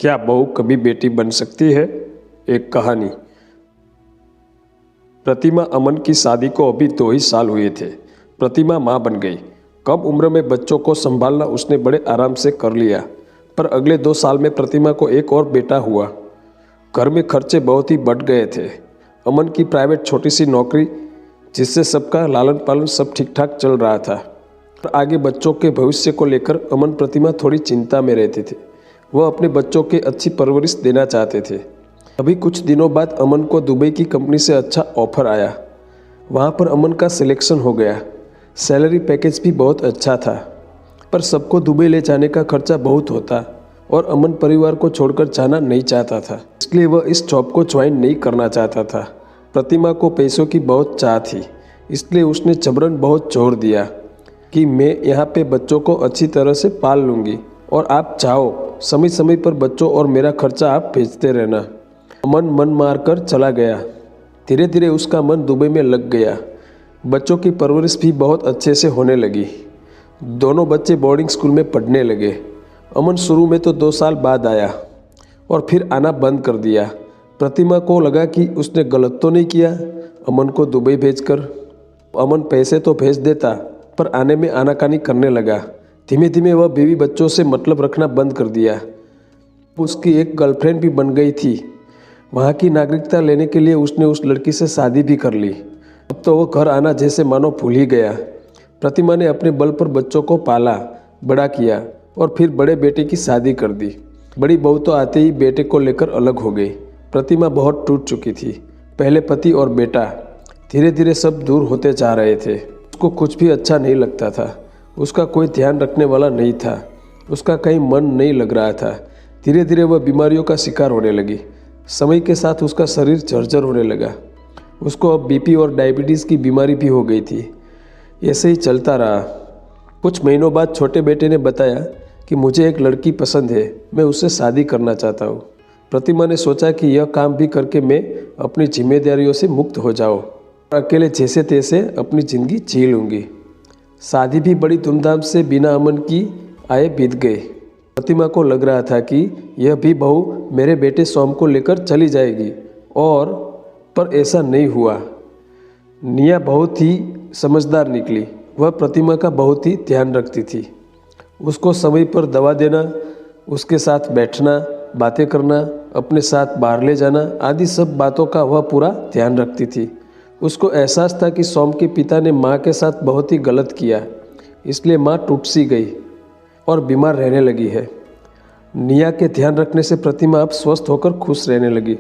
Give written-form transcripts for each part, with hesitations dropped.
क्या बहू कभी बेटी बन सकती है? एक कहानी। प्रतिमा अमन की शादी को अभी 2 ही साल हुए थे। प्रतिमा माँ बन गई। कम उम्र में बच्चों को संभालना उसने बड़े आराम से कर लिया। पर अगले 2 साल में प्रतिमा को एक और बेटा हुआ। घर में खर्चे बहुत ही बढ़ गए थे। अमन की प्राइवेट छोटी सी नौकरी, जिससे सबका लालन पालन सब ठीक ठाक चल रहा था। पर आगे बच्चों के भविष्य को लेकर अमन प्रतिमा थोड़ी चिंता में रहते थे। वह अपने बच्चों के अच्छी परवरिश देना चाहते थे। अभी कुछ दिनों बाद अमन को दुबई की कंपनी से अच्छा ऑफर आया। वहाँ पर अमन का सिलेक्शन हो गया। सैलरी पैकेज भी बहुत अच्छा था। पर सबको दुबई ले जाने का खर्चा बहुत होता और अमन परिवार को छोड़कर जाना नहीं चाहता था। इसलिए वह इस जॉब को ज्वाइन नहीं करना चाहता था। प्रतिमा को पैसों की बहुत चाह थी, इसलिए उसने जबरन बहुत जोर दिया कि मैं यहाँ पे बच्चों को अच्छी तरह से पाल लूँगी और आप चाहो समय समय पर बच्चों और मेरा खर्चा आप भेजते रहना। अमन मन मार कर चला गया। धीरे धीरे उसका मन दुबई में लग गया। बच्चों की परवरिश भी बहुत अच्छे से होने लगी। दोनों बच्चे बोर्डिंग स्कूल में पढ़ने लगे। अमन शुरू में तो 2 साल बाद आया और फिर आना बंद कर दिया। प्रतिमा को लगा कि उसने गलत तो नहीं किया अमन को दुबई भेजकर। अमन पैसे तो भेज देता, पर आने में आनाकानी करने लगा। धीमे धीमे वह बीवी बच्चों से मतलब रखना बंद कर दिया। उसकी एक गर्लफ्रेंड भी बन गई थी। वहाँ की नागरिकता लेने के लिए उसने उस लड़की से शादी भी कर ली। अब तो वह घर आना जैसे मानो भूल ही गया। प्रतिमा ने अपने बल पर बच्चों को पाला, बड़ा किया और फिर बड़े बेटे की शादी कर दी। बड़ी बहू तो आते ही बेटे को लेकर अलग हो गई। प्रतिमा बहुत टूट चुकी थी। पहले पति और बेटा, धीरे धीरे सब दूर होते जा रहे थे। उसको कुछ भी अच्छा नहीं लगता था। उसका कोई ध्यान रखने वाला नहीं था। उसका कहीं मन नहीं लग रहा था। धीरे धीरे वह बीमारियों का शिकार होने लगी। समय के साथ उसका शरीर जर्जर होने लगा। उसको अब बीपी और डायबिटीज़ की बीमारी भी हो गई थी। ऐसे ही चलता रहा। कुछ महीनों बाद छोटे बेटे ने बताया कि मुझे एक लड़की पसंद है, मैं उससे शादी करना चाहता हूँ। प्रतिमा ने सोचा कि यह काम भी करके मैं अपनी जिम्मेदारियों से मुक्त हो जाऊँ, अकेले जैसे तैसे अपनी ज़िंदगी जी लूँगी। शादी भी बड़ी धूमधाम से बिना अमन की आए बीत गई। प्रतिमा को लग रहा था कि यह भी बहू मेरे बेटे सोम को लेकर चली जाएगी, पर ऐसा नहीं हुआ। निया बहुत ही समझदार निकली। वह प्रतिमा का बहुत ही ध्यान रखती थी। उसको समय पर दवा देना, उसके साथ बैठना, बातें करना, अपने साथ बाहर ले जाना आदि सब बातों का वह पूरा ध्यान रखती थी। उसको एहसास था कि सोम के पिता ने माँ के साथ बहुत ही गलत किया, इसलिए माँ टूट सी गई और बीमार रहने लगी है। निया के ध्यान रखने से प्रतिमा अब स्वस्थ होकर खुश रहने लगी,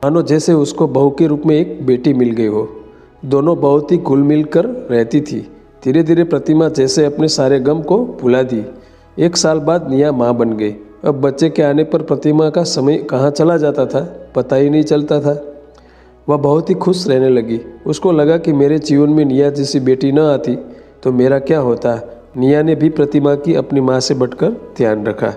मानो जैसे उसको बहू के रूप में एक बेटी मिल गई हो। दोनों बहुत ही घुल मिल कर रहती थी। धीरे धीरे प्रतिमा जैसे अपने सारे गम को भुला दी। 1 साल बाद निया माँ बन गई। अब बच्चे के आने पर प्रतिमा का समय कहाँ चला जाता था पता ही नहीं चलता था। वह बहुत ही खुश रहने लगी। उसको लगा कि मेरे जीवन में निया जैसी बेटी न आती तो मेरा क्या होता। निया ने भी प्रतिमा की अपनी माँ से बढ़कर ध्यान रखा।